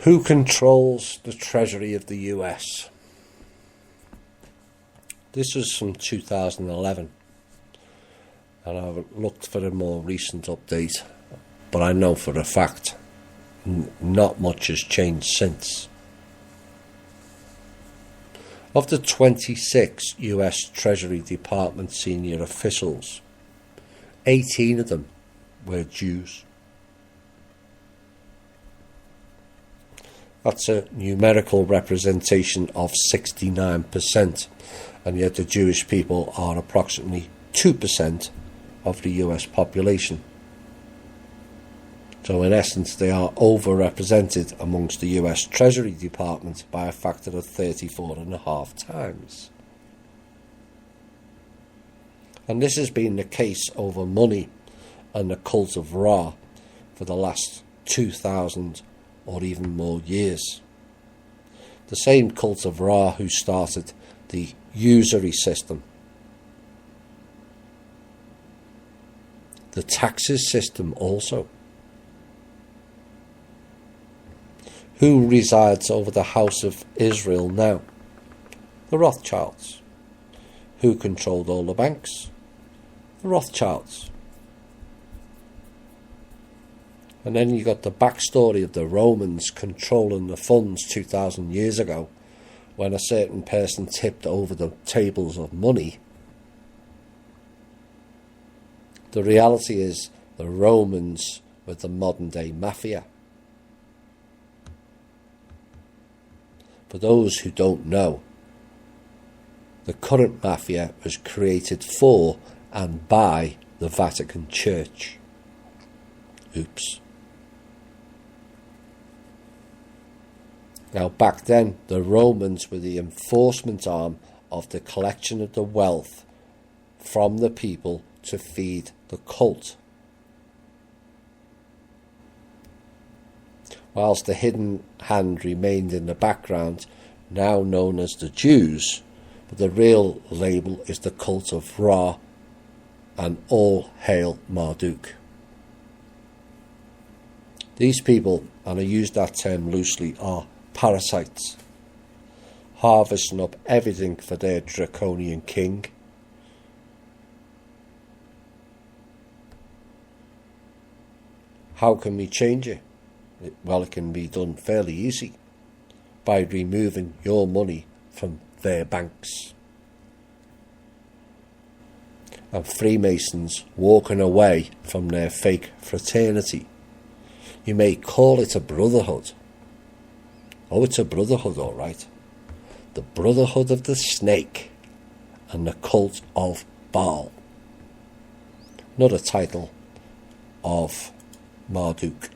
Who controls the treasury of the US? This was from 2011, and I've looked for a more recent update, but I know for a fact not much has changed since. Of the 26 US Treasury Department senior officials, 18 of them were Jews. That's a numerical representation of 69%, and yet the Jewish people are approximately 2% of the US population. So in essence, they are overrepresented amongst the US Treasury Department by a factor of 34.5 times. And this has been the case over money and the cult of Ra for the last 2,000 or even more years. The same cult of Ra who started the usury system, the taxes system also. Who resides over the house of Israel now? The Rothschilds. Who controlled all the banks? The Rothschilds. And then you got the backstory of the Romans controlling the funds 2,000 years ago, when a certain person tipped over the tables of money. The reality is the Romans were the modern day mafia. For those who don't know, the current mafia was created for and by the Vatican Church. Oops. Now back then, the Romans were the enforcement arm of the collection of the wealth from the people to feed the cult. Whilst the hidden hand remained in the background, now known as the Jews, but the real label is the cult of Ra, and all hail Marduk. These people, and I use that term loosely, are parasites, harvesting up everything for their draconian king. How can we change it? Well, it can be done fairly easy, by removing your money from their banks. And Freemasons walking away from their fake fraternity. You may call it a brotherhood. Oh, it's a brotherhood, all right. The Brotherhood of the Snake and the Cult of Baal. Another title of Marduk.